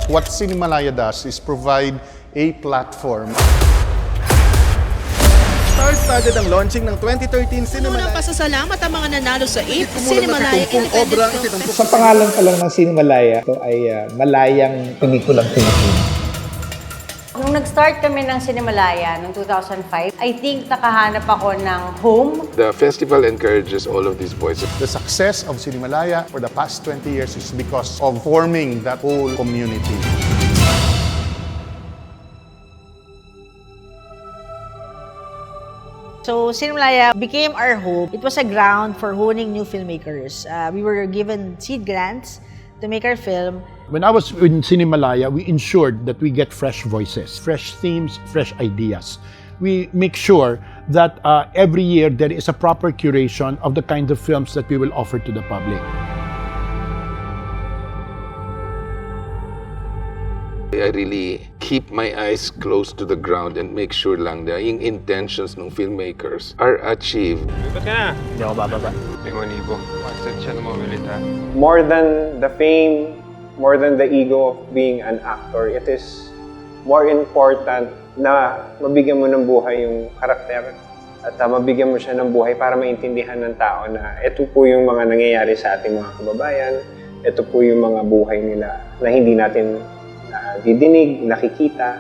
What Cinemalaya does is provide a platform. Star-studded ang launching ng 2013 Cinemalaya. Unang pasasalamat ang mga nanalo sa 8th Cinemalaya obra Independent Film Sa pangalan pa lang ng Cinemalaya, ito ay malayang pelikulang Pilipino. Nung nag-start kami ng Cinemalaya noong 2005, I think nakahanap ako ng home. The festival encourages all of these voices. The success of Cinemalaya for the past 20 years is because of forming that whole community. So, Cinemalaya became our home. It was a ground for honing new filmmakers. We were given seed grants to make our film. When I was in Cinemalaya, we ensured that we get fresh voices, fresh themes, fresh ideas. We make sure that every year there is a proper curation of the kinds of films that we will offer to the public. I really keep my eyes close to the ground and make sure lang na yung intentions ng filmmakers are achieved. Hindi ako bababa. 5,000. Basta siya na mabilit ha. More than the fame, more than the ego of being an actor, it is more important na mabigyan mo ng buhay yung karakter at mabigyan mo siya ng buhay para maintindihan ng tao na ito po yung mga nangyayari sa ating mga kababayan, ito po yung mga buhay nila na hindi natin didinig, nakikita.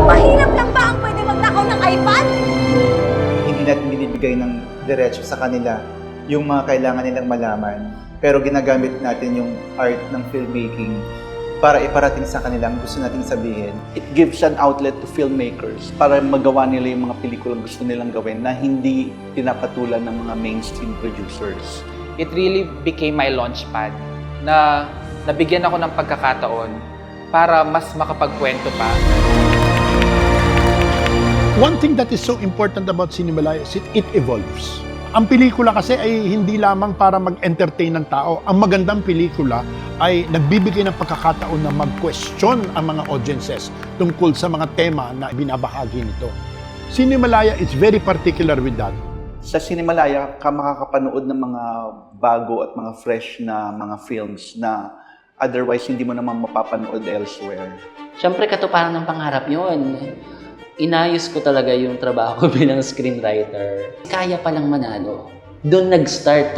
Mahirap lang ba ang pwede magnakaw ng iPad? Hindi natin binibigay ng diretso sa kanila yung mga kailangan nilang malaman. Pero ginagamit natin yung art ng filmmaking para iparating sa kanila ang gusto nating sabihin. It gives an outlet to filmmakers para magawa nila yung mga pelikulang gusto nilang gawin na hindi pinapatulan ng mga mainstream producers. It really became my launchpad na nabigyan ako ng pagkakataon para mas makapagkwento pa. One thing that is so important about Cinemalaya is it evolves. Ang pelikula kasi ay hindi lamang para mag-entertain ng tao. Ang magandang pelikula ay nagbibigay ng pagkakataon na mag-question ang mga audiences tungkol sa mga tema na binabahagi nito. Cinemalaya is very particular with that. Sa Cinemalaya, ka makakapanood ng mga bago at mga fresh na mga films na otherwise hindi mo naman mapapanood elsewhere. Siyempre, katuparan ng pangarap yun. Inayos ko talaga yung trabaho ko bilang screenwriter. Kaya palang manalo. Doon nag-start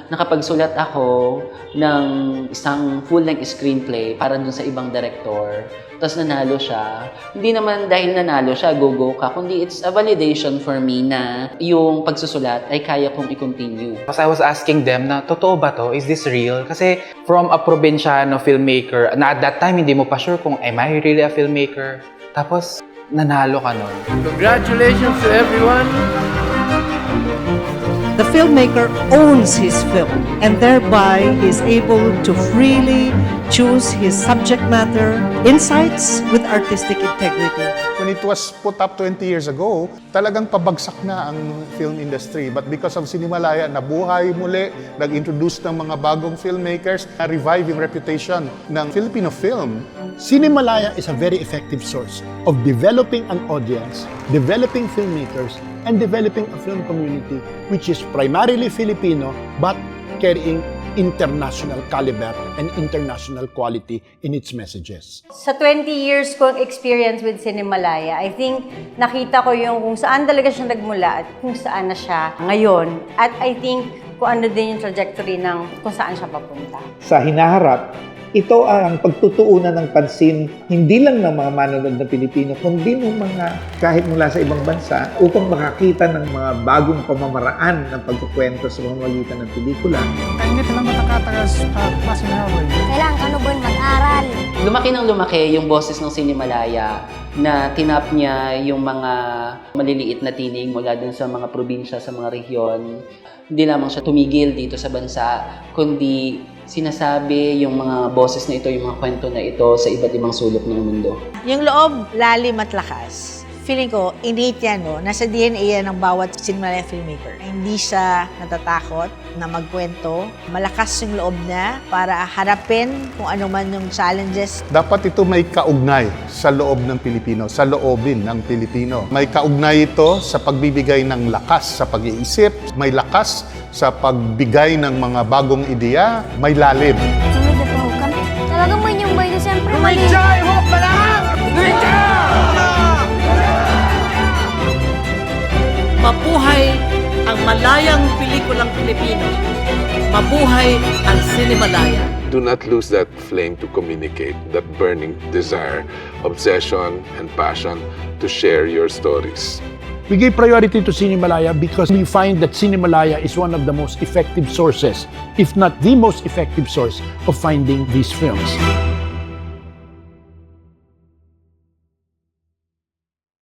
Nakapagsulat ako ng isang full-length screenplay para dun sa ibang director. Tapos nanalo siya. Hindi naman dahil nanalo siya, go-go ka, kundi it's a validation for me na yung pagsusulat ay kaya kong i-continue. Because I was asking them na, totoo ba to? Is this real? Kasi from a probinsyano filmmaker, na at that time hindi mo pa sure kung am I really a filmmaker? Tapos nanalo ka nun. Congratulations to everyone! The filmmaker owns his film and thereby is able to freely choose his subject matter, insights with artistic integrity. When it was put up 20 years ago, talagang pabagsak na ang film industry. But because of Cinemalaya, nabuhay muli, nag-introduce ng mga bagong filmmakers, na-revive yung reputation ng Filipino film. Cinemalaya is a very effective source of developing an audience, developing filmmakers, and developing a film community which is primarily Filipino but carrying international caliber and international quality in its messages. Sa 20 years kong experience with Cinemalaya, I think nakita ko yung kung saan talaga siya nagmula at kung saan na siya ngayon. At I think kung ano din yung trajectory ng kung saan siya papunta. Sa hinaharap, ito ang pagtutuunan ng pansin hindi lang ng mga manonood ng Pilipino, kundi ng mga kahit mula sa ibang bansa upang makakita ng mga bagong pamamaraan ng pagkukwento sa pamamagitan ng pelikula. Kailangan ka nubon mag-aral. Lumaki ng lumaki yung boses ng Cinemalaya na tinap niya yung mga maliliit na tinig mula dun sa mga probinsya, sa mga rehiyon. Hindi lamang siya tumigil dito sa bansa, kundi sinasabi yung mga boses na ito, yung mga kwento na ito sa iba't ibang sulok ng mundo. Yung loob, lalim at lakas. feeling ko, innate yan, no? Nasa DNA yan ng bawat Cinemalaya filmmaker. Hindi siya natatakot na magkwento. Malakas yung loob niya para harapin kung ano man yung challenges. Dapat ito may kaugnay sa loob ng Pilipino, sa loobin ng Pilipino. May kaugnay ito sa pagbibigay ng lakas sa pag-iisip, may lakas sa pagbigay ng mga bagong ideya, may lalim. Talagang may nyumbay na siyempre mali. Mabuhay ang malayang pelikulang Pilipino. Mabuhay ang Cinemalaya. Do not lose that flame to communicate, that burning desire, obsession, and passion to share your stories. We gave priority to Cinemalaya because we find that Cinemalaya is one of the most effective sources, if not the most effective source of finding these films.